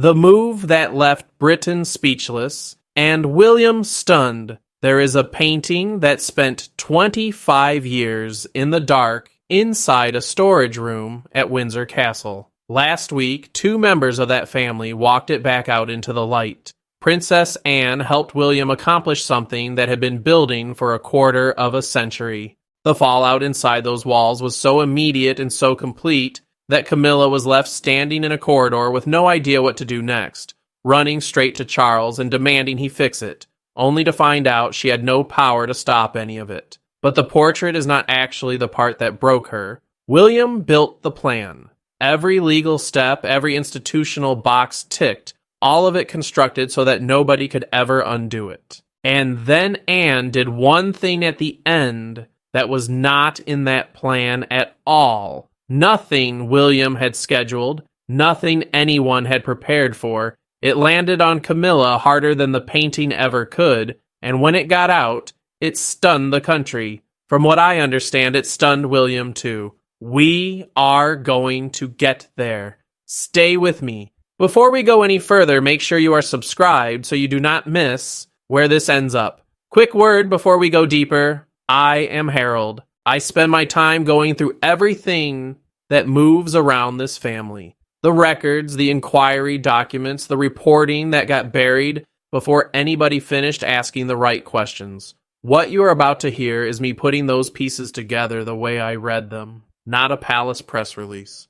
The move that left Britain speechless and William stunned. There is a painting that spent 25 years in the dark inside a storage room at Windsor Castle. Last week, 2 members of that family walked it back out into the light. Princess Anne helped William accomplish something that had been building for a quarter of a century. The fallout inside those walls was so immediate and so complete that Camilla was left standing in a corridor with no idea what to do next, running straight to Charles and demanding he fix it, only to find out she had no power to stop any of it. But the portrait is not actually the part that broke her. William built the plan. Every legal step, every institutional box ticked, all of it constructed so that nobody could ever undo it. And then Anne did one thing at the end that was not in that plan at all. Nothing William had scheduled, nothing anyone had prepared for. It landed on Camilla harder than the painting ever could, and when it got out, it stunned the country. From what I understand, it stunned William too. We are going to get there. Stay with me. Before we go any further, make sure you are subscribed so you do not miss where this ends up. Quick word before we go deeper. I am Harold. I spend my time going through everything that moves around this family. The records, the inquiry documents, the reporting that got buried before anybody finished asking the right questions. What you are about to hear is me putting those pieces together the way I read them, not a palace press release.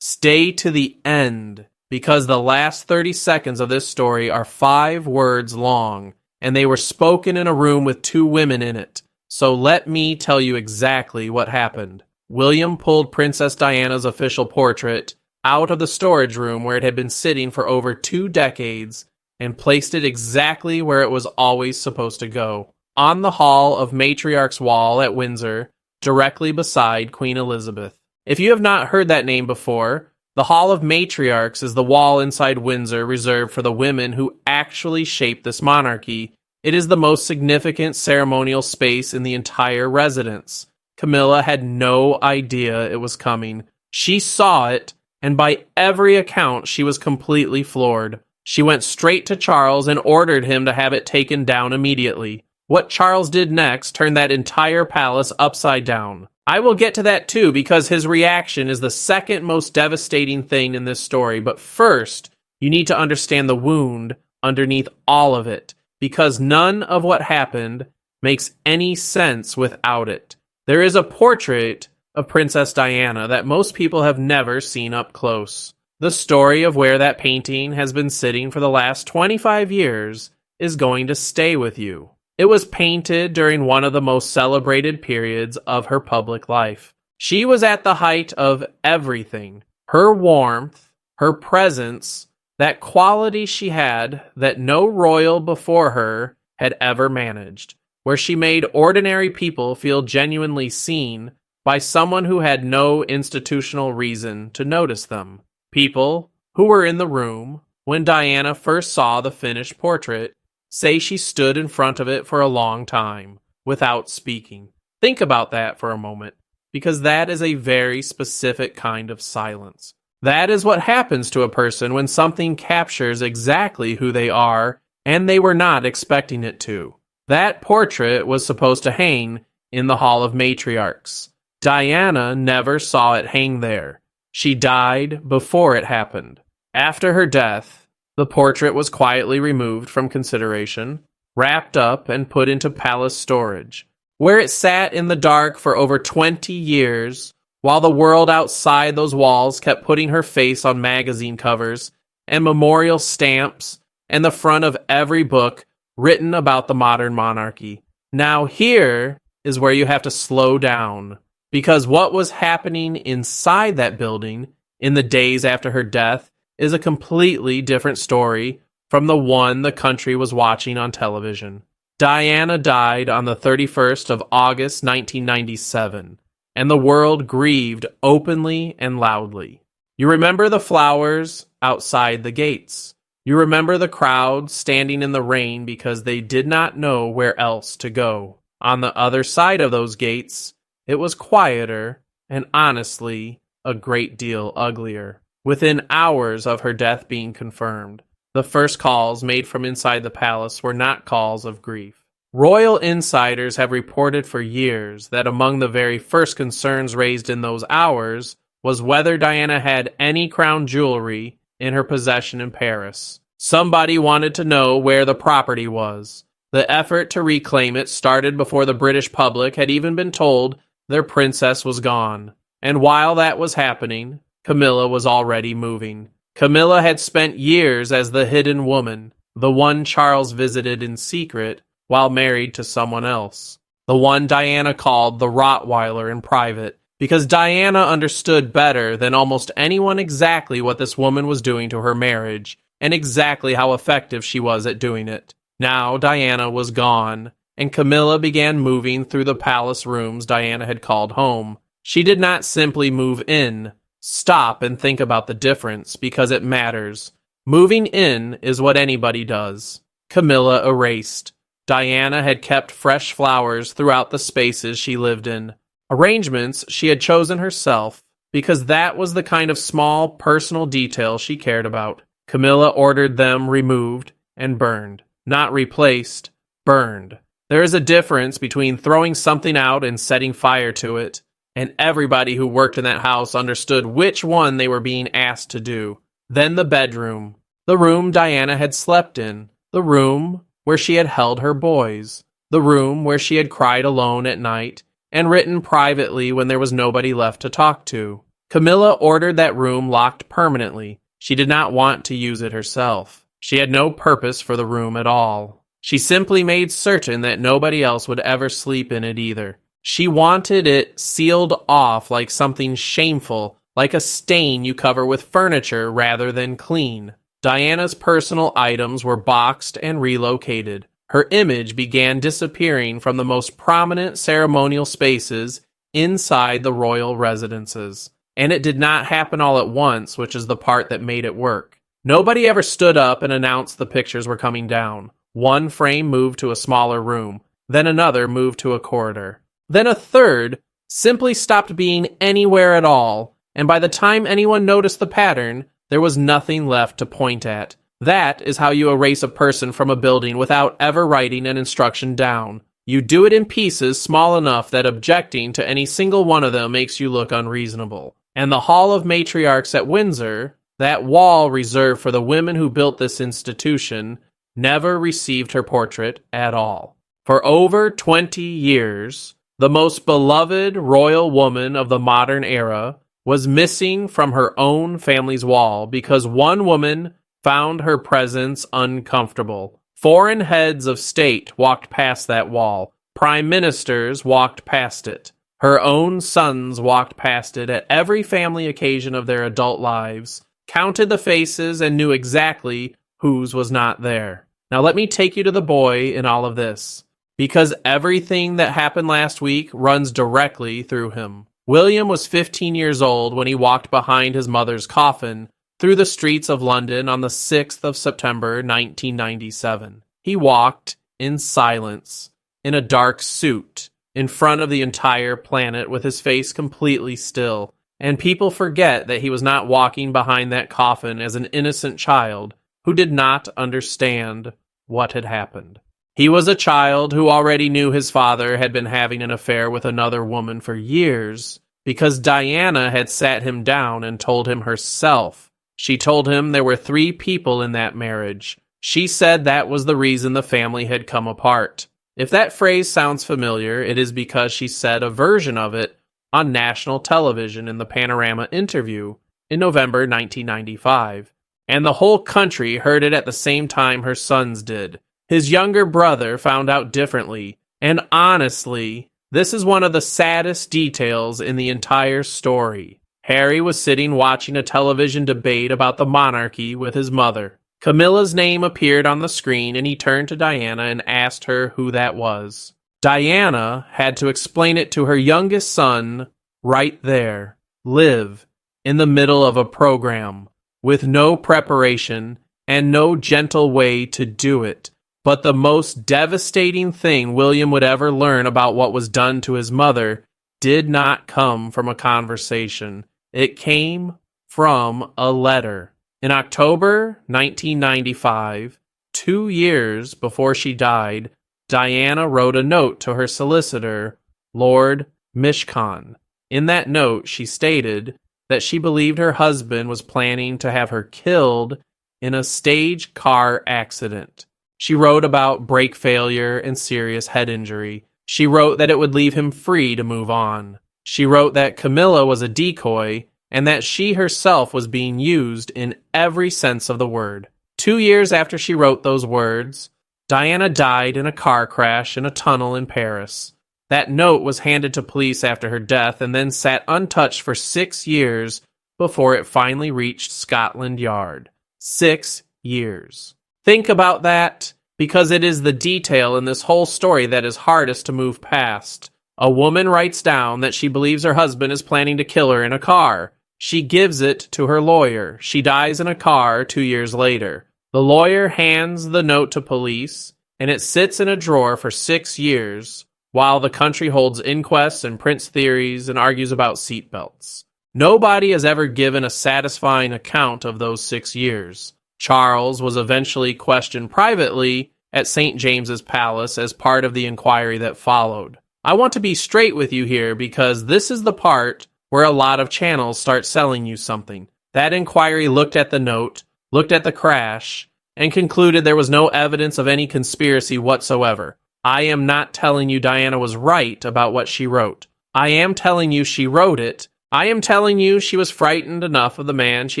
Stay to the end, because the last 30 seconds of this story are 5 words long, and they were spoken in a room with 2 women in it. So let me tell you exactly what happened. William pulled Princess Diana's official portrait out of the storage room where it had been sitting for over 2 decades and placed it exactly where it was always supposed to go, on the Hall of Matriarchs wall at Windsor, directly beside Queen Elizabeth. If you have not heard that name before, the Hall of Matriarchs is the wall inside Windsor reserved for the women who actually shaped this monarchy. It is the most significant ceremonial space in the entire residence. Camilla had no idea it was coming. She saw it, and by every account, she was completely floored. She went straight to Charles and ordered him to have it taken down immediately. What Charles did next turned that entire palace upside down. I will get to that too, because his reaction is the second most devastating thing in this story. But first, you need to understand the wound underneath all of it, because none of what happened makes any sense without it. There is a portrait of Princess Diana that most people have never seen up close. The story of where that painting has been sitting for the last 25 years is going to stay with you. It was painted during one of the most celebrated periods of her public life. She was at the height of everything. Her warmth, her presence, that quality she had that no royal before her had ever managed, where she made ordinary people feel genuinely seen by someone who had no institutional reason to notice them. People who were in the room when Diana first saw the finished portrait say she stood in front of it for a long time without speaking. Think about that for a moment, because that is a very specific kind of silence. That is what happens to a person when something captures exactly who they are and they were not expecting it to. That portrait was supposed to hang in the Hall of Matriarchs. Diana never saw it hang there. She died before it happened. After her death, the portrait was quietly removed from consideration, wrapped up, and put into palace storage, where it sat in the dark for over 20 years, while the world outside those walls kept putting her face on magazine covers and memorial stamps and the front of every book written about the modern monarchy. Now here is where you have to slow down, because what was happening inside that building in the days after her death is a completely different story from the one the country was watching on television. Diana died on the 31st of August 1997, and the world grieved openly and loudly. You remember the flowers outside the gates. You remember the crowd standing in the rain because they did not know where else to go. On the other side of those gates, it was quieter and honestly a great deal uglier. within hours of her death being confirmed. The first calls made from inside the palace were not calls of grief. Royal insiders have reported for years that among the very first concerns raised in those hours was whether Diana had any crown jewelry in her possession in Paris. Somebody wanted to know where the property was. The effort to reclaim it started before the British public had even been told their princess was gone. And while that was happening, Camilla was already moving. Camilla had spent years as the hidden woman, the one Charles visited in secret while married to someone else. The one Diana called the Rottweiler in private, because Diana understood better than almost anyone exactly what this woman was doing to her marriage, and exactly how effective she was at doing it. Now Diana was gone, and Camilla began moving through the palace rooms Diana had called home. She did not simply move in. Stop and think about the difference, because it matters. Moving in is what anybody does. Camilla erased. Diana had kept fresh flowers throughout the spaces she lived in. Arrangements she had chosen herself, because that was the kind of small, personal detail she cared about. Camilla ordered them removed and burned. Not replaced, burned. There is a difference between throwing something out and setting fire to it, and everybody who worked in that house understood which one they were being asked to do. Then the bedroom. The room Diana had slept in. The room where she had held her boys, the room where she had cried alone at night and written privately when there was nobody left to talk to. Camilla ordered that room locked permanently. She did not want to use it herself. She had no purpose for the room at all. She simply made certain that nobody else would ever sleep in it either. She wanted it sealed off like something shameful, like a stain you cover with furniture rather than clean. Diana's personal items were boxed and relocated. Her image began disappearing from the most prominent ceremonial spaces inside the royal residences. And it did not happen all at once, which is the part that made it work. Nobody ever stood up and announced the pictures were coming down. One frame moved to a smaller room, then another moved to a corridor. Then a third simply stopped being anywhere at all, and by the time anyone noticed the pattern, there was nothing left to point at. That is how you erase a person from a building without ever writing an instruction down. You do it in pieces small enough that objecting to any single one of them makes you look unreasonable. And the Hall of Matriarchs at Windsor, that wall reserved for the women who built this institution, never received her portrait at all. For over 20 years, the most beloved royal woman of the modern era was missing from her own family's wall because one woman found her presence uncomfortable. Foreign heads of state walked past that wall. Prime ministers walked past it. Her own sons walked past it at every family occasion of their adult lives, counted the faces, and knew exactly whose was not there. Now let me take you to the boy in all of this, because everything that happened last week runs directly through him. William was 15 years old when he walked behind his mother's coffin through the streets of London on the 6th of September, 1997. He walked in silence, in a dark suit, in front of the entire planet with his face completely still. And people forget that he was not walking behind that coffin as an innocent child who did not understand what had happened. He was a child who already knew his father had been having an affair with another woman for years because Diana had sat him down and told him herself. She told him there were 3 people in that marriage. She said that was the reason the family had come apart. If that phrase sounds familiar, it is because she said a version of it on national television in the Panorama interview in November 1995. And the whole country heard it at the same time her sons did. His younger brother found out differently, and honestly, this is one of the saddest details in the entire story. Harry was sitting watching a television debate about the monarchy with his mother. Camilla's name appeared on the screen, and he turned to Diana and asked her who that was. Diana had to explain it to her youngest son right there, live, in the middle of a program, with no preparation and no gentle way to do it. But the most devastating thing William would ever learn about what was done to his mother did not come from a conversation. It came from a letter. In October 1995, 2 years before she died, Diana wrote a note to her solicitor, Lord Mishcon. In that note, she stated that she believed her husband was planning to have her killed in a stage car accident. She wrote about brake failure and serious head injury. She wrote that it would leave him free to move on. She wrote that Camilla was a decoy and that she herself was being used in every sense of the word. 2 years after she wrote those words, Diana died in a car crash in a tunnel in Paris. That note was handed to police after her death and then sat untouched for 6 years before it finally reached Scotland Yard. 6 years. Think about that, because it is the detail in this whole story that is hardest to move past. A woman writes down that she believes her husband is planning to kill her in a car. She gives it to her lawyer. She dies in a car 2 years later. The lawyer hands the note to police, and it sits in a drawer for 6 years, while the country holds inquests and prints theories and argues about seatbelts. Nobody has ever given a satisfying account of those 6 years. Charles was eventually questioned privately at St. James's Palace as part of the inquiry that followed. I want to be straight with you here because this is the part where a lot of channels start selling you something. That inquiry looked at the note, looked at the crash, and concluded there was no evidence of any conspiracy whatsoever. I am not telling you Diana was right about what she wrote. I am telling you she wrote it. I am telling you she was frightened enough of the man she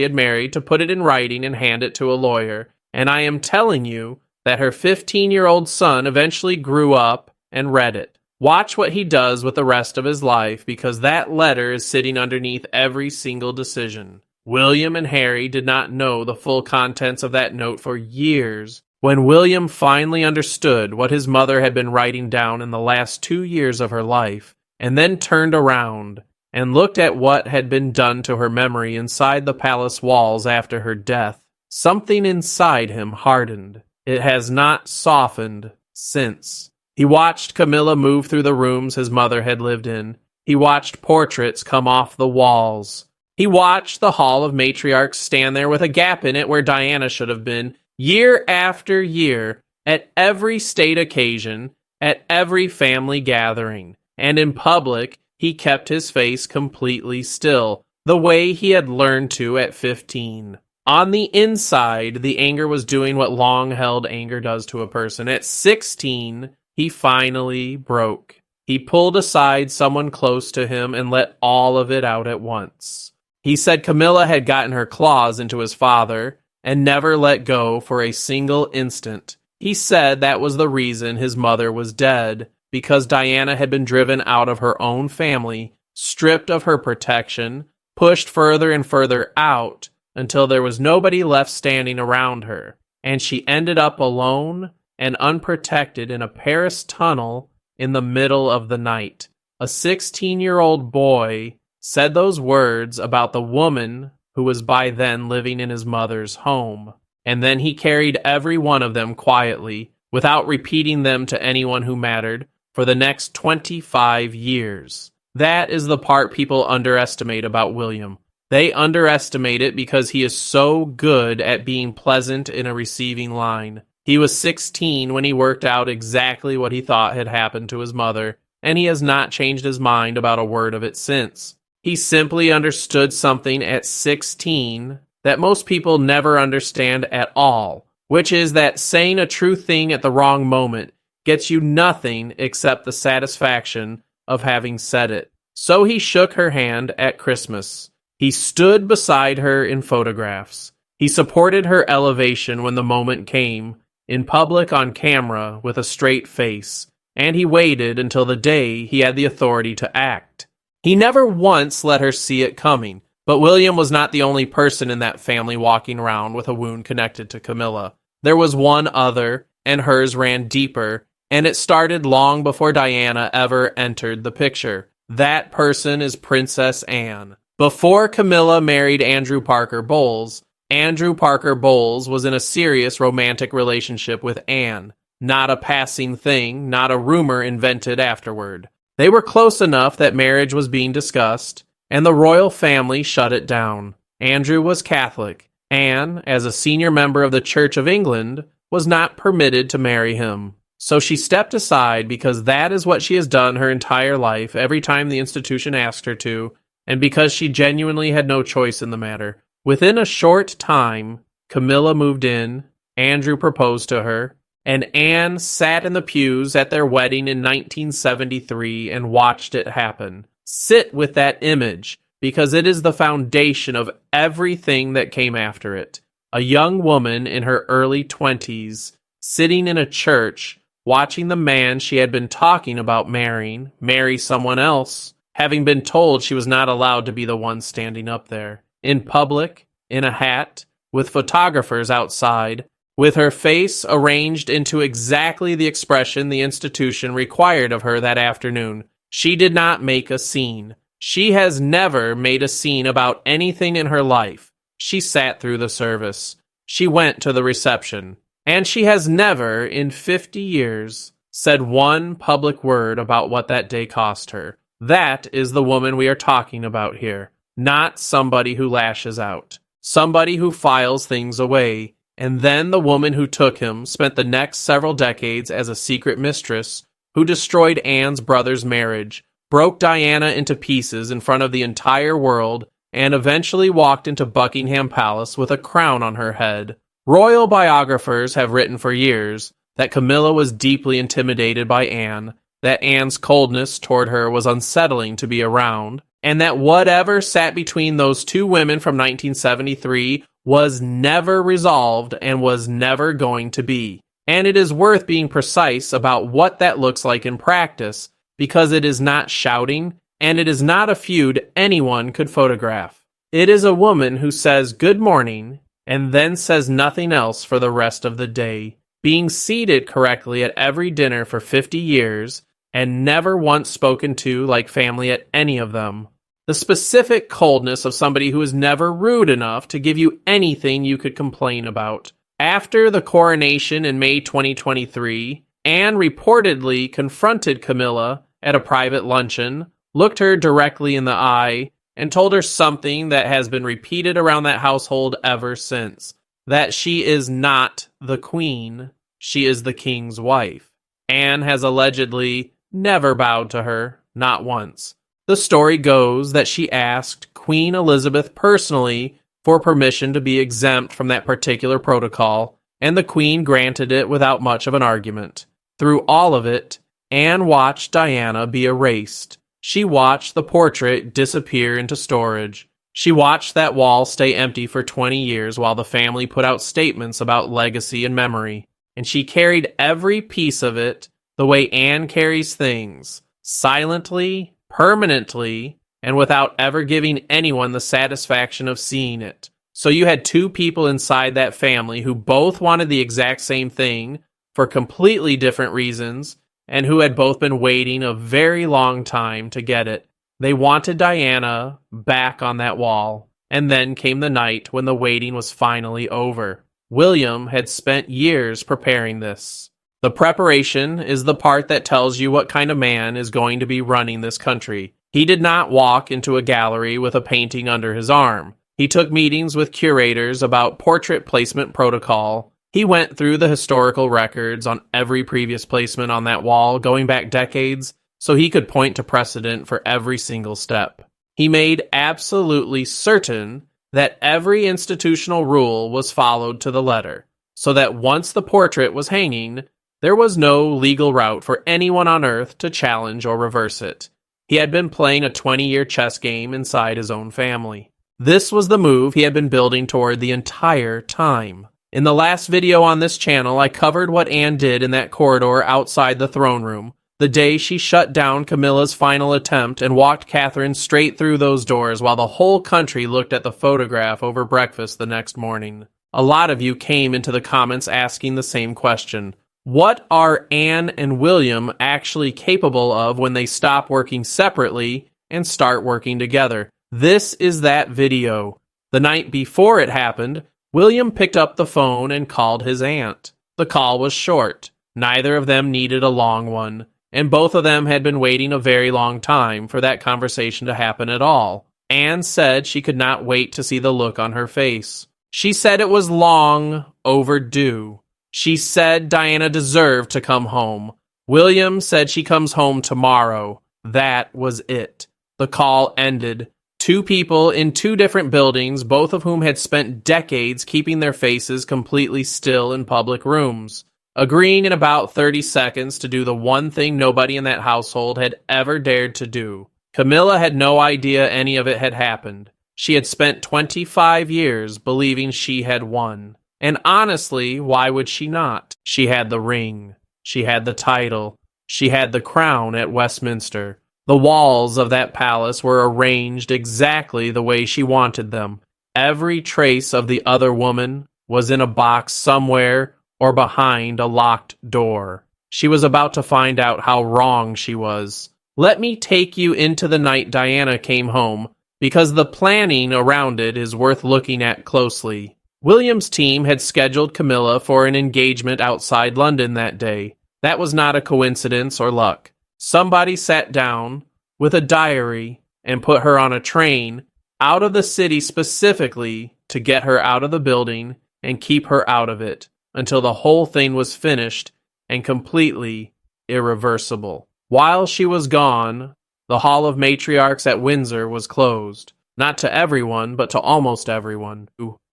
had married to put it in writing and hand it to a lawyer. And I am telling you that her 15-year-old son eventually grew up and read it. Watch what he does with the rest of his life, because that letter is sitting underneath every single decision. William and Harry did not know the full contents of that note for years. When William finally understood what his mother had been writing down in the last 2 years of her life, and then turned around and looked at what had been done to her memory inside the palace walls after her death, something inside him hardened. It has not softened since. He watched Camilla move through the rooms his mother had lived in. He watched portraits come off the walls. He watched the Hall of Matriarchs stand there with a gap in it where Diana should have been, year after year, at every state occasion, at every family gathering. And in public, he kept his face completely still, the way he had learned to at 15. On the inside, the anger was doing what long-held anger does to a person. At 16, he finally broke. He pulled aside someone close to him and let all of it out at once. He said Camilla had gotten her claws into his father and never let go for a single instant. He said that was the reason his mother was dead, because Diana had been driven out of her own family, stripped of her protection, pushed further and further out until there was nobody left standing around her, and she ended up alone and unprotected in a Paris tunnel in the middle of the night. A 16-year-old boy said those words about the woman who was by then living in his mother's home, and then he carried every one of them quietly, without repeating them to anyone who mattered, for the next 25 years. That is the part people underestimate about William. They underestimate it because he is so good at being pleasant in a receiving line. He was 16 when he worked out exactly what he thought had happened to his mother, and he has not changed his mind about a word of it since. He simply understood something at 16 that most people never understand at all, which is that saying a true thing at the wrong moment gets you nothing except the satisfaction of having said it. So he shook her hand at Christmas. He stood beside her in photographs. He supported her elevation when the moment came, in public on camera with a straight face, and he waited until the day he had the authority to act. He never once let her see it coming, but William was not the only person in that family walking around with a wound connected to Camilla. There was one other, and hers ran deeper, and it started long before Diana ever entered the picture. That person is Princess Anne. Before Camilla married Andrew Parker Bowles, Andrew Parker Bowles was in a serious romantic relationship with Anne. Not a passing thing, not a rumor invented afterward. They were close enough that marriage was being discussed, and the royal family shut it down. Andrew was Catholic. Anne, as a senior member of the Church of England, was not permitted to marry him. So she stepped aside because that is what she has done her entire life every time the institution asked her to, and because she genuinely had no choice in the matter. Within a short time, Camilla moved in, Andrew proposed to her, and Anne sat in the pews at their wedding in 1973 and watched it happen. Sit with that image, because it is the foundation of everything that came after it. A young woman in her early 20s, sitting in a church, watching the man she had been talking about marrying marry someone else, having been told she was not allowed to be the one standing up there, in public, in a hat, with photographers outside, with her face arranged into exactly the expression the institution required of her that afternoon. She did not make a scene. She has never made a scene about anything in her life. She sat through the service. She went to the reception. And she has never, in 50 years, said one public word about what that day cost her. That is the woman we are talking about here, not somebody who lashes out. Somebody who files things away. And then the woman who took him spent the next several decades as a secret mistress who destroyed Anne's brother's marriage, broke Diana into pieces in front of the entire world, and eventually walked into Buckingham Palace with a crown on her head. Royal biographers have written for years that Camilla was deeply intimidated by Anne, that Anne's coldness toward her was unsettling to be around, and that whatever sat between those two women from 1973 was never resolved and was never going to be. And it is worth being precise about what that looks like in practice, because it is not shouting, and it is not a feud anyone could photograph. It is a woman who says good morning, and then says nothing else for the rest of the day, being seated correctly at every dinner for 50 years, and never once spoken to like family at any of them. The specific coldness of somebody who is never rude enough to give you anything you could complain about. After the coronation in May 2023, Anne reportedly confronted Camilla at a private luncheon, looked her directly in the eye, and told her something that has been repeated around that household ever since, that she is not the queen, she is the king's wife. Anne has allegedly never bowed to her, not once. The story goes that she asked Queen Elizabeth personally for permission to be exempt from that particular protocol, and the Queen granted it without much of an argument. Through all of it, Anne watched Diana be erased. She watched the portrait disappear into storage. She watched that wall stay empty for 20 years while the family put out statements about legacy and memory. And she carried every piece of it the way Anne carries things, silently, permanently, and without ever giving anyone the satisfaction of seeing it. So you had two people inside that family who both wanted the exact same thing for completely different reasons, and who had both been waiting a very long time to get it. They wanted Diana back on that wall, and then came the night when the waiting was finally over. William had spent years preparing this. The preparation is the part that tells you what kind of man is going to be running this country. He did not walk into a gallery with a painting under his arm. He took meetings with curators about portrait placement protocol. He went through the historical records on every previous placement on that wall going back decades, so he could point to precedent for every single step. He made absolutely certain that every institutional rule was followed to the letter, so that once the portrait was hanging, there was no legal route for anyone on earth to challenge or reverse it. He had been playing a 20-year chess game inside his own family. This was the move he had been building toward the entire time. In the last video on this channel, I covered what Anne did in that corridor outside the throne room, the day she shut down Camilla's final attempt and walked Catherine straight through those doors while the whole country looked at the photograph over breakfast the next morning. A lot of you came into the comments asking the same question. What are Anne and William actually capable of when they stop working separately and start working together? This is that video. The night before it happened, William picked up the phone and called his aunt. The call was short. Neither of them needed a long one, and both of them had been waiting a very long time for that conversation to happen at all. Anne said she could not wait to see the look on her face. She said it was long overdue. She said Diana deserved to come home. William said she comes home tomorrow. That was it. The call ended. Two people in two different buildings, both of whom had spent decades keeping their faces completely still in public rooms, agreeing in about 30 seconds to do the one thing nobody in that household had ever dared to do. Camilla had no idea any of it had happened. She had spent 25 years believing she had won. And honestly, why would she not? She had the ring. She had the title. She had the crown at Westminster. The walls of that palace were arranged exactly the way she wanted them. Every trace of the other woman was in a box somewhere or behind a locked door. She was about to find out how wrong she was. Let me take you into the night Diana came home, because the planning around it is worth looking at closely. William's team had scheduled Camilla for an engagement outside London that day. That was not a coincidence or luck. Somebody sat down with a diary and put her on a train out of the city specifically to get her out of the building and keep her out of it until the whole thing was finished and completely irreversible. While she was gone, the Hall of Matriarchs at Windsor was closed. Not to everyone, but to almost everyone.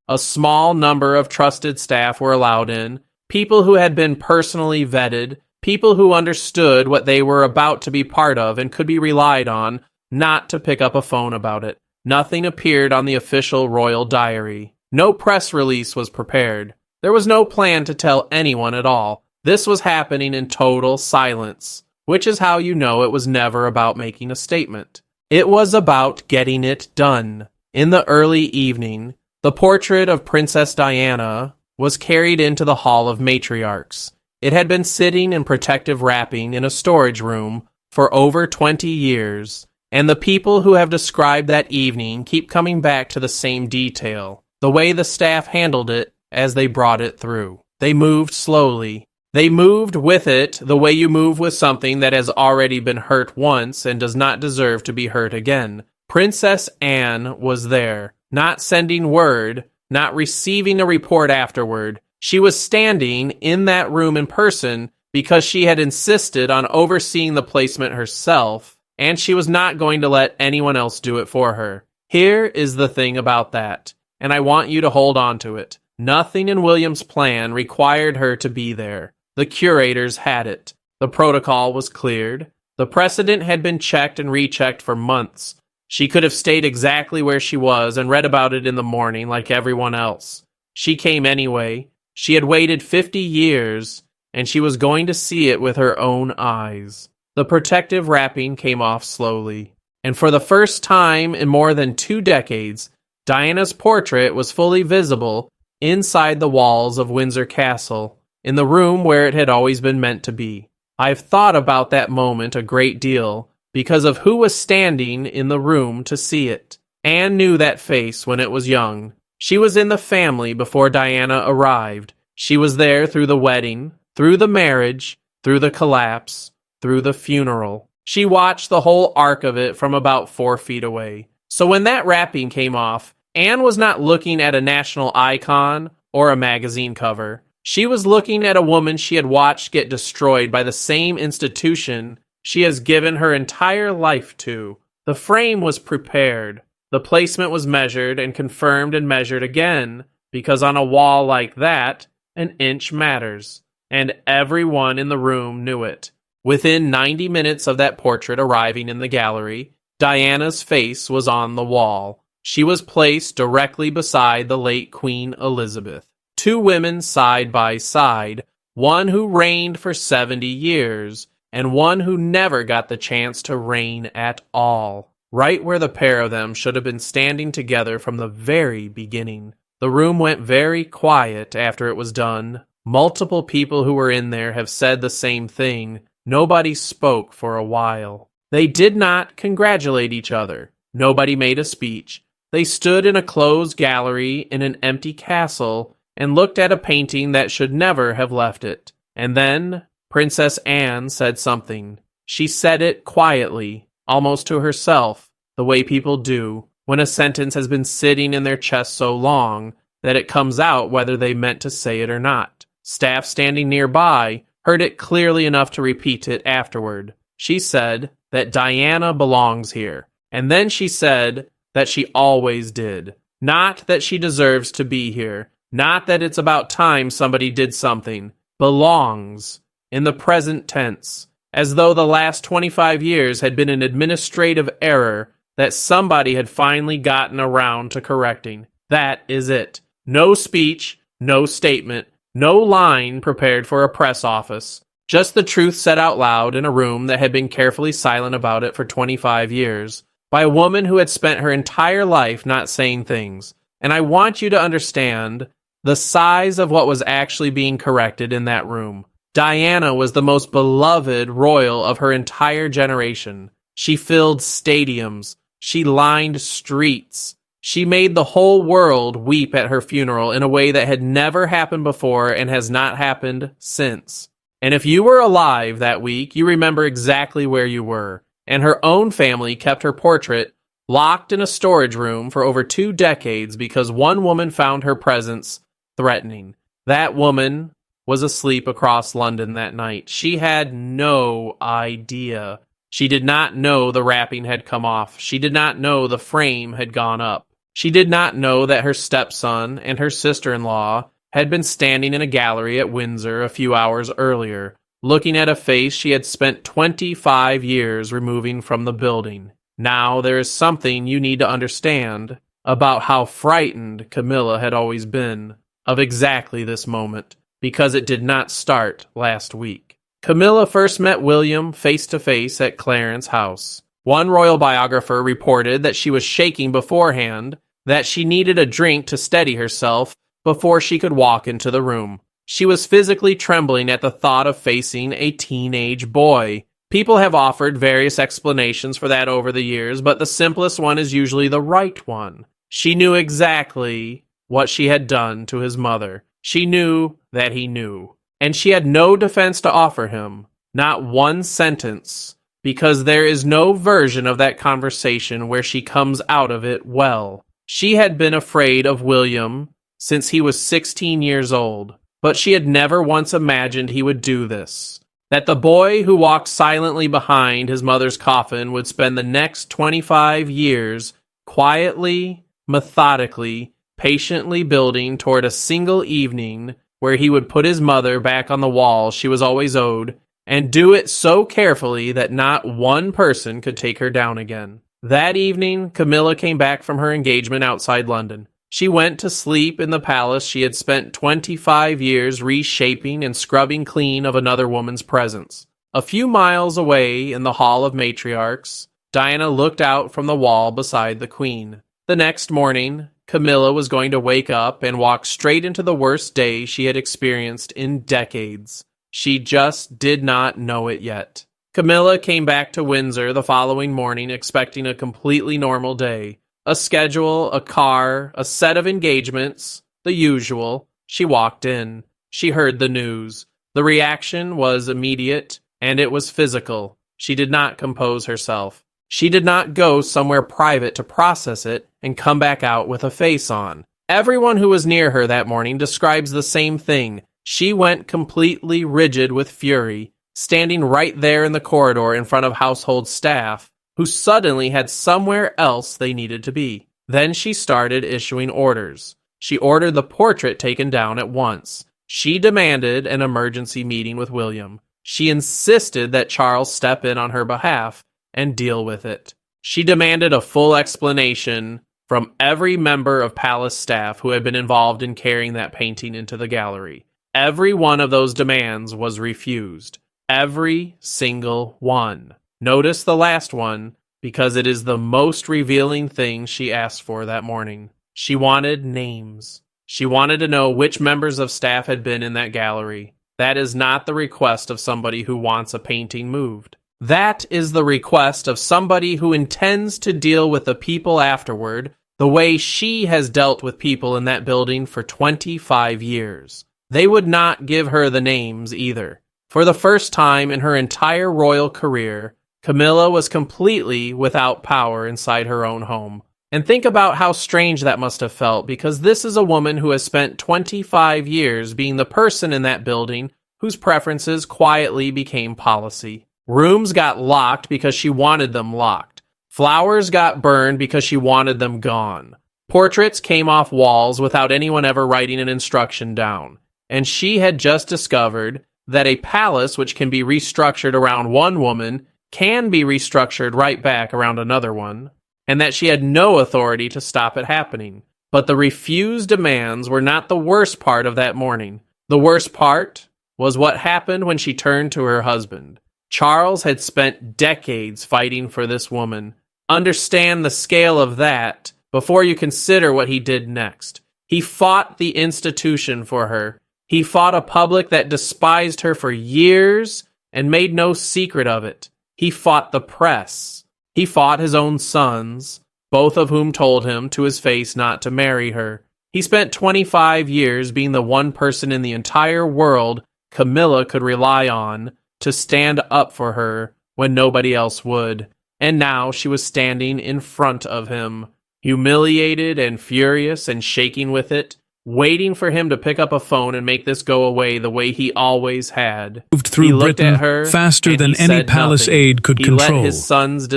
A small number of trusted staff were allowed in, people who had been personally vetted, people who understood what they were about to be part of and could be relied on not to pick up a phone about it. Nothing appeared on the official royal diary. No press release was prepared. There was no plan to tell anyone at all. This was happening in total silence, which is how you know it was never about making a statement. It was about getting it done. In the early evening, the portrait of Princess Diana was carried into the Hall of Matriarchs. It had been sitting in protective wrapping in a storage room for over 20 years, and the people who have described that evening keep coming back to the same detail, the way the staff handled it as they brought it through. They moved slowly. They moved with it the way you move with something that has already been hurt once and does not deserve to be hurt again. Princess Anne was there, not sending word, not receiving a report afterward. She was standing in that room in person because she had insisted on overseeing the placement herself, and she was not going to let anyone else do it for her. Here is the thing about that, and I want you to hold on to it. Nothing in William's plan required her to be there. The curators had it. The protocol was cleared. The precedent had been checked and rechecked for months. She could have stayed exactly where she was and read about it in the morning like everyone else. She came anyway. She had waited 50 years, and she was going to see it with her own eyes. The protective wrapping came off slowly, and for the first time in more than 2 decades, Diana's portrait was fully visible inside the walls of Windsor Castle, in the room where it had always been meant to be. I've thought about that moment a great deal because of who was standing in the room to see it. Anne knew that face when it was young. She was in the family before Diana arrived. She was there through the wedding, through the marriage, through the collapse, through the funeral. She watched the whole arc of it from about 4 feet away. So when that wrapping came off, Anne was not looking at a national icon or a magazine cover. She was looking at a woman she had watched get destroyed by the same institution she has given her entire life to. The frame was prepared. The placement was measured and confirmed and measured again, because on a wall like that, an inch matters. And everyone in the room knew it. Within 90 minutes of that portrait arriving in the gallery, Diana's face was on the wall. She was placed directly beside the late Queen Elizabeth. 2 women side by side, one who reigned for 70 years, and one who never got the chance to reign at all. Right where the pair of them should have been standing together from the very beginning. The room went very quiet after it was done. Multiple people who were in there have said the same thing. Nobody spoke for a while. They did not congratulate each other. Nobody made a speech. They stood in a closed gallery in an empty castle and looked at a painting that should never have left it. And then Princess Anne said something. She said it quietly, almost to herself, the way people do when a sentence has been sitting in their chest so long that it comes out whether they meant to say it or not. Staff standing nearby heard it clearly enough to repeat it afterward. She said that Diana belongs here, and then she said that she always did. Not that she deserves to be here, not that it's about time somebody did something. Belongs, in the present tense, as though the last 25 years had been an administrative error that somebody had finally gotten around to correcting. That is it. No speech, no statement, no line prepared for a press office. Just the truth said out loud in a room that had been carefully silent about it for 25 years, by a woman who had spent her entire life not saying things. And I want you to understand the size of what was actually being corrected in that room. Diana was the most beloved royal of her entire generation. She filled stadiums. She lined streets. She made the whole world weep at her funeral in a way that had never happened before and has not happened since. And if you were alive that week, you remember exactly where you were. And her own family kept her portrait locked in a storage room for over 2 decades because one woman found her presence threatening. That woman was asleep across London that night. She had no idea. She did not know the wrapping had come off. She did not know the frame had gone up. She did not know that her stepson and her sister-in-law had been standing in a gallery at Windsor a few hours earlier, looking at a face she had spent 25 years removing from the building. Now there is something you need to understand about how frightened Camilla had always been of exactly this moment, because it did not start last week. Camilla first met William face-to-face at Clarence House. One royal biographer reported that she was shaking beforehand, that she needed a drink to steady herself before she could walk into the room. She was physically trembling at the thought of facing a teenage boy. People have offered various explanations for that over the years, but the simplest one is usually the right one. She knew exactly what she had done to his mother. She knew that he knew. And she had no defense to offer him, not one sentence, because there is no version of that conversation where she comes out of it well. She had been afraid of William since he was 16 years old, but she had never once imagined he would do this. That the boy who walked silently behind his mother's coffin would spend the next 25 years quietly, methodically, patiently building toward a single evening where he would put his mother back on the wall she was always owed, and do it so carefully that not one person could take her down again. That evening, Camilla came back from her engagement outside London. She went to sleep in the palace she had spent 25 years reshaping and scrubbing clean of another woman's presence. A few miles away in the Hall of Matriarchs, Diana looked out from the wall beside the Queen. The next morning, Camilla was going to wake up and walk straight into the worst day she had experienced in decades. She just did not know it yet. Camilla came back to Windsor the following morning expecting a completely normal day. A schedule, a car, a set of engagements, the usual. She walked in. She heard the news. The reaction was immediate, and it was physical. She did not compose herself. She did not go somewhere private to process it and come back out with a face on. Everyone who was near her that morning describes the same thing. She went completely rigid with fury, standing right there in the corridor in front of household staff, who suddenly had somewhere else they needed to be. Then she started issuing orders. She ordered the portrait taken down at once. She demanded an emergency meeting with William. She insisted that Charles step in on her behalf and deal with it. She demanded a full explanation from every member of palace staff who had been involved in carrying that painting into the gallery. Every one of those demands was refused. Every single one. Notice the last one, because it is the most revealing thing she asked for that morning. She wanted names. She wanted to know which members of staff had been in that gallery. That is not the request of somebody who wants a painting moved. That is the request of somebody who intends to deal with the people afterward the way she has dealt with people in that building for 25 years. They would not give her the names either. For the first time in her entire royal career, Camilla was completely without power inside her own home. And think about how strange that must have felt, because this is a woman who has spent 25 years being the person in that building whose preferences quietly became policy. Rooms got locked because she wanted them locked. Flowers got burned because she wanted them gone. Portraits came off walls without anyone ever writing an instruction down. And she had just discovered that a palace which can be restructured around one woman can be restructured right back around another one, and that she had no authority to stop it happening. But the refused demands were not the worst part of that morning. The worst part was what happened when she turned to her husband. Charles had spent decades fighting for this woman. Understand the scale of that before you consider what he did next. He fought the institution for her. He fought a public that despised her for years and made no secret of it. He fought the press. He fought his own sons, both of whom told him to his face not to marry her. He spent 25 years being the one person in the entire world Camilla could rely on to stand up for her when nobody else would. And now she was standing in front of him, humiliated and furious and shaking with it, waiting for him to pick up a phone and make this go away the way he always had. Moved through Britain faster than any palace aide could control.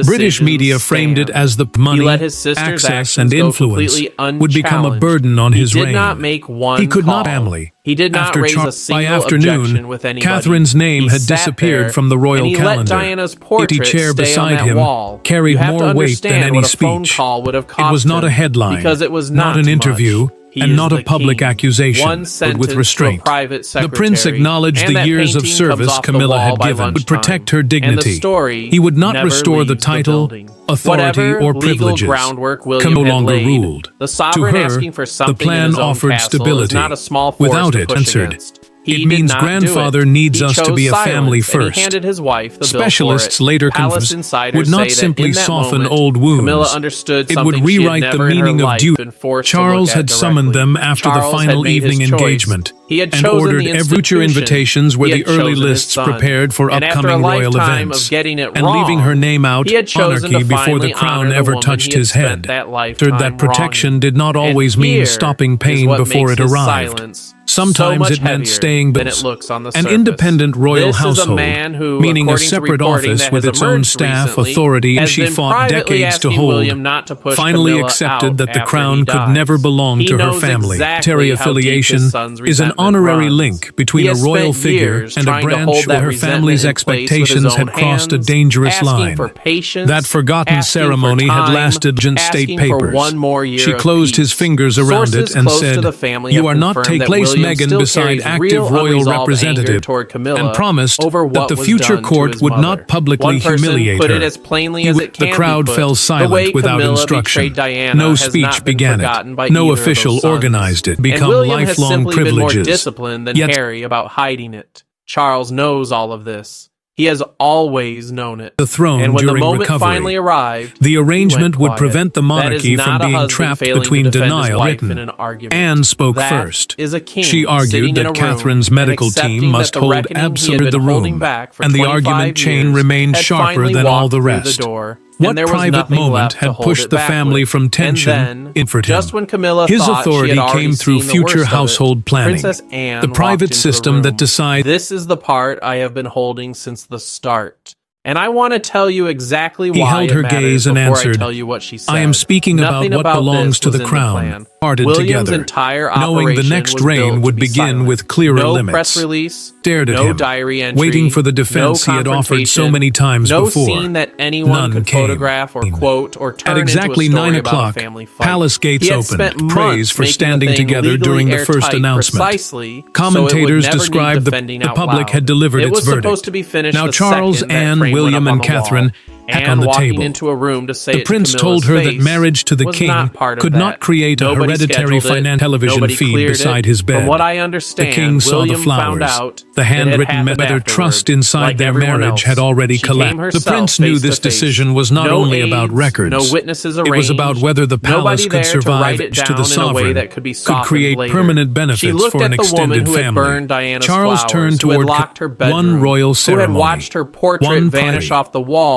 British media framed it as the money, access, and influence would become a burden on his reign. He could not family. He did not raise a single objection with anybody. Catherine's name had disappeared from the royal calendar. Diana's portrait chair stay beside on that him wall. carried more weight than any speech. It was not a headline, because it was not an interview, and not a public accusation, but with restraint. The prince acknowledged the years of service Camilla had given would protect her dignity. He would not restore the title, authority, or privileges. Camilla no longer ruled. To her, the plan offered stability. Without it, answered, it means grandfather needs us to be a family first. Specialists later confessed would not simply soften old wounds. It would rewrite the meaning of duty. Charles had summoned them after the final evening engagement and ordered every future invitations were the early lists prepared for upcoming royal events, and leaving her name out, monarchy before the crown ever touched his head. That protection did not always mean stopping pain before it arrived. Sometimes it meant staying bills. An independent royal household, meaning a separate office with its own staff, authority, and she fought decades to hold, finally accepted that the crown could never belong to her family. Terry affiliation is an honorary link between a royal figure and a branch where her family's expectations had crossed a dangerous line. That forgotten ceremony had lasted in state papers. She closed his fingers around it and said, "You are not take place Meghan beside active royal representative," and promised that the future court would not publicly humiliate her. The crowd fell silent without instruction. No speech began it. No official organized it. Become lifelong privileges. Disciplined than Harry about hiding it. Charles knows all of this. He has always known it. The throne and when during the moment recovery, finally arrived, the arrangement would prevent the monarchy from being trapped between denial and Anne spoke first. She argued that Catherine's medical team must hold absolute the room, and the argument chain remained sharper than all the rest. What private moment had pushed the family from tension for him? His authority came through future household planning, the private system that decides. This is the part I have been holding since the start. And I want to tell you exactly why he held her gaze and answered, I tell you what she said. "I am speaking about what belongs to the crown, parted together, knowing the next reign would begin with clearer limits." Press release, stared at no him, diary entry, waiting for the defense he had offered so many times before. Scene that anyone could photograph or quote or turn at exactly into a story 9 about o'clock, a family fight. palace gates opened, praise for standing together during the first announcement. Commentators described the public had delivered its verdict. Now Charles, Anne, William, and Catherine back on the table. The prince told her that marriage to the king could not create a hereditary television feed beside his bed. The king saw the flowers. The handwritten whether trust inside their marriage had already collapsed. The prince knew this decision was not only about records. It was about whether the palace could survive to the sovereign, could create permanent benefits for an extended family. Charles turned toward one royal ceremony, one private.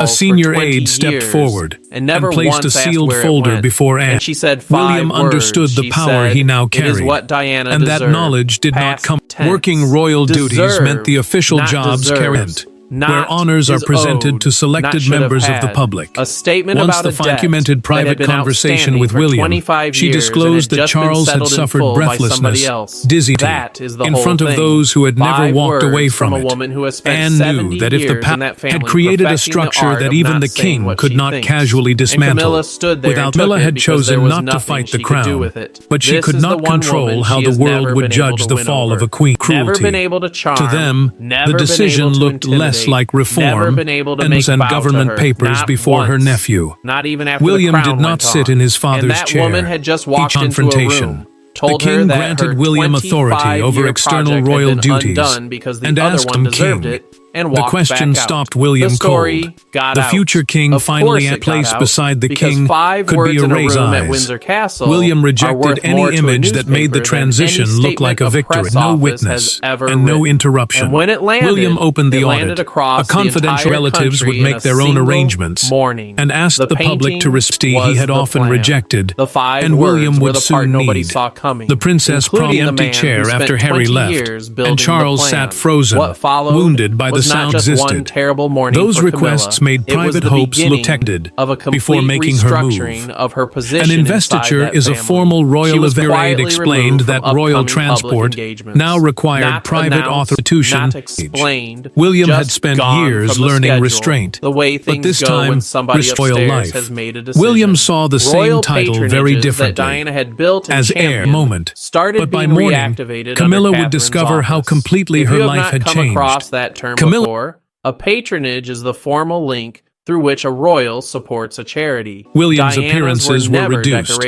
A senior senior aide stepped forward and placed a sealed folder before Anne. And she said William understood the power he now carried, and that knowledge did not come. Working royal duties meant the official jobs carried, where honors are presented to selected members of the public. A statement Once about the documented private conversation with William, she disclosed that Charles had suffered breathlessness, dizziness, in front of those who had never walked away from it. Anne knew that if the pact had created a structure that even the king could not casually dismantle, without Camilla had chosen not to fight the crown, but she could not control how the world would judge the fall of a queen. Cruelty. To them, the decision looked less like reform and government papers before her nephew. William did not sit in his father's chair. Confrontation. The king granted William authority over external royal duties and asked him king. The question stopped William cold. The future king finally placed beside the king could be erased. William rejected any image that made the transition look like a victory. No witness and no interruption. William opened the audit. A confidential relatives would make their own arrangements and ask the public to respect he had often rejected, and William would soon need. The princess propped the empty chair after Harry left, and Charles sat frozen, wounded by the sound existed. Those requests made private hopes look protected before making her move. An investiture is a formal royal event. Explained that royal transport now required private authorization. William had spent years learning restraint, but this time royal life. William saw the same title very differently, as heir moment, but by morning, Camilla would discover how completely her life had changed. Camilla. A patronage is the formal link through which a royal supports a charity. William's appearances were reduced.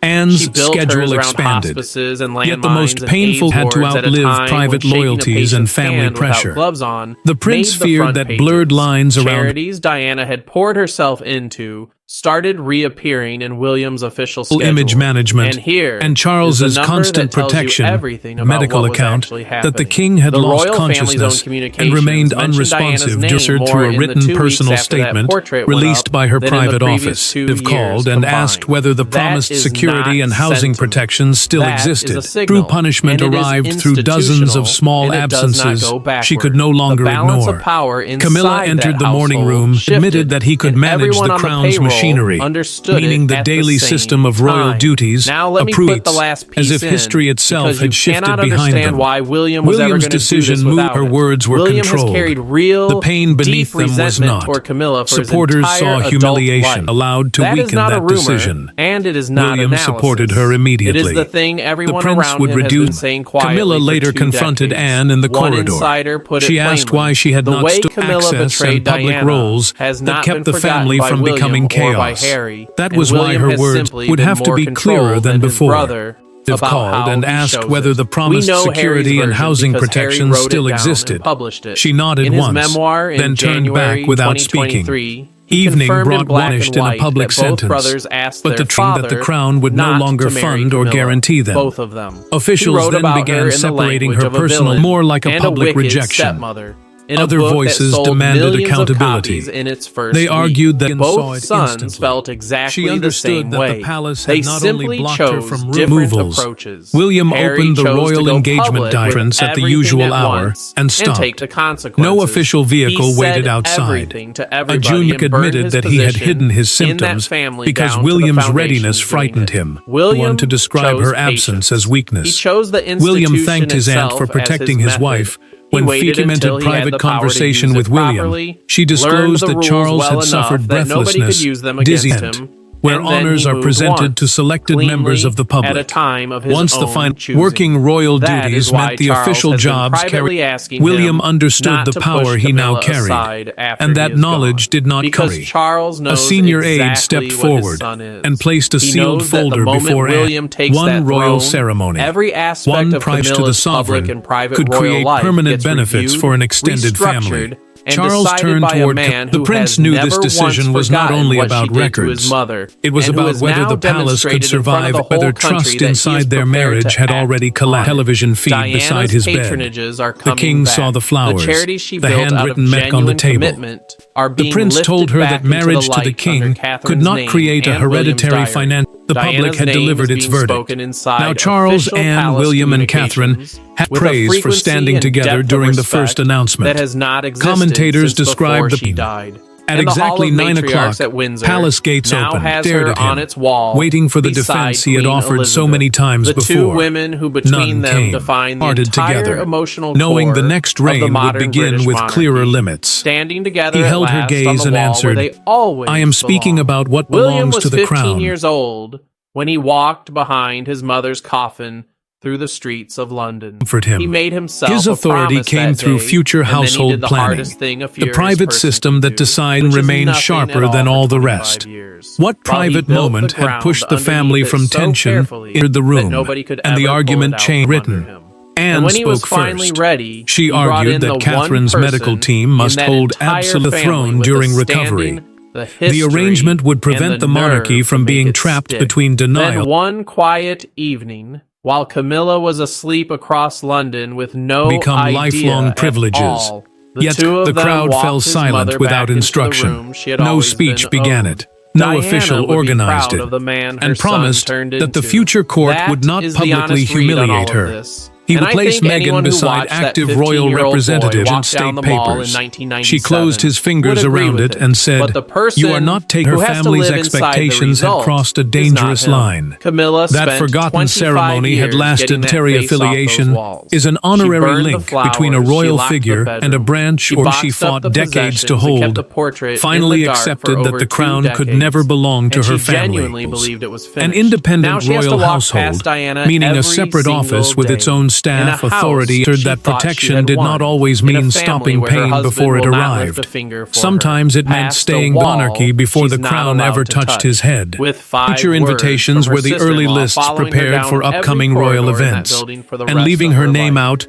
Anne's schedule expanded. Yet the most painful had to outlive private loyalties and family pressure. The prince feared that blurred lines around charities Diana had poured herself into started reappearing in William's official schedule. Image management and Charles's constant protection medical account that the king had lost consciousness and remained unresponsive to a written personal statement released by her private office. Have called and asked whether the promised security and housing protections still existed. True punishment arrived through dozens of small absences she could no longer ignore. Camilla entered the morning room, admitted that he could manage the crown's machinery, meaning the daily system of royal duties, approved, as if history itself had shifted behind them. William's decision moved. Her words were controlled. The pain beneath them was not. Supporters saw humiliation allowed to weaken that decision. William supported her immediately. The prince would reduce. Camilla later confronted Anne in the corridor. She asked why she had not stood access and public roles that kept the family from becoming chaos. That was why her words would have to be clearer than before. Have called and asked whether the promised security and housing protections still existed. She nodded once, then turned back without speaking. Evening brought vanished in a public sentence, but the truth that the crown would no longer fund or guarantee them. Officials then began separating her personal more like a public rejection. Other voices demanded accountability. They argued that both sons felt exactly the same way. They simply chose different approaches. William opened the royal engagement entrance at the usual hour and stopped. No official vehicle waited outside. A junior admitted that he had hidden his symptoms because William's readiness frightened him. One to describe her absence as weakness. William thanked his aunt for protecting his wife. When documented private conversation with William, she disclosed that Charles had suffered breathlessness, dizziness, where honors are presented to selected members of the public. Once the final working royal duties meant the official jobs carried, William understood the power he now carried, and that knowledge did not carry. A senior aide stepped forward and placed a sealed folder before Anne. One royal ceremony, one price to the sovereign, could create permanent benefits for an extended family. and Charles decided turned by a toward man the who prince has knew never this decision once was not forgotten only what she about did to records. his mother, It was and who about has whether now the palace could demonstrated in front of survive, the whole whether country trust that he is inside their prepared marriage to had act already on collapsed. it. Television feed beside Diana's his bed. patronages are The coming king back. saw the flowers. The charities she The built out of handwritten mech on the genuine table. commitment are The being prince lifted told her back that into marriage the to the light king under could Catherine's not name create a and William's hereditary diary. financial. The public Diana's had name delivered is its being verdict. spoken inside Now Charles, official Anne, palace William, and Catherine communications had with a praise for frequency standing and together depth of during the respect first announcement. that has not existed Commentators since before described the she died. At And the Hall exactly of 9 Matriarchs o'clock, at Windsor palace gates now opened, has stared her at him, on its wall, waiting for the beside defense he had Queen offered so Elizabeth. many times the before. two women who between None them came, define the parted entire together, emotional knowing core the next of the reign would modern begin British with monarchy. clearer limits. Standing together He at held her last gaze on the and wall answered, where they always "I am speaking belong." about what William belongs was to the 15 crown." years old when he walked behind his mother's coffin through the streets of London. Comfort him. He made himself His a authority promise came that through day, future and then he household did the planning, hardest thing a the furious private person system could that do, decided which is remained nothing sharper at than for all the 25 rest. years. What While he private built the moment had ground pushed the family underneath from it so tension carefully into the that room, nobody could and the ever pull argument it out chain from written? under him. Anne And when he was spoke finally first. ready, She he brought argued in that the Catherine's one medical person team in must that hold entire absolute family throne with during the recovery. standing, the The arrangement would history, prevent and the nerve monarchy to from make being it trapped stick. between denial. Then one quiet evening, while Camilla was asleep across London with no become idea lifelong at privileges. all, the Yet two of the them crowd walked fell his silent mother without back into the instruction. room she had No always speech been began owed. it. No Diana official would be organized proud it. of the man her And promised son turned that the into. future court That would not is the publicly honest read on all humiliate of her. this. He And would I place think anyone Meghan who beside watched that active royal 15-year-old boy representatives walk and state down the mall in papers. 1997 She closed his fingers would agree around with it and said, But the person "You are not taking." Her who has to family's live inside the expectations had result crossed a is not dangerous him. line. Camilla That spent forgotten 25 ceremony had years lasted. getting that Terry face off those affiliation walls. is an She honorary burned the link flowers, between a she royal locked the figure bedroom, and a branch she or boxed she up fought the decades to possessions and kept hold, the portrait in finally the dark accepted for that over the 2 crown could decades. never belong to And her she genuinely family. believed it was An finished. independent Now she has to royal walk household, past Diana meaning a every separate single office with its day. own In a staff, house authority, she that thought she protection had did won. not always In a mean family stopping where her pain husband before it will not lift arrived. a finger for Sometimes her. it meant Past a staying wall monarchy before she's the not crown allowed ever to touched touch. his head. With 5 Future words invitations from her were the early sister-in-law lists following her prepared down for every upcoming royal corridor in that events, building for the and rest leaving of her name life. out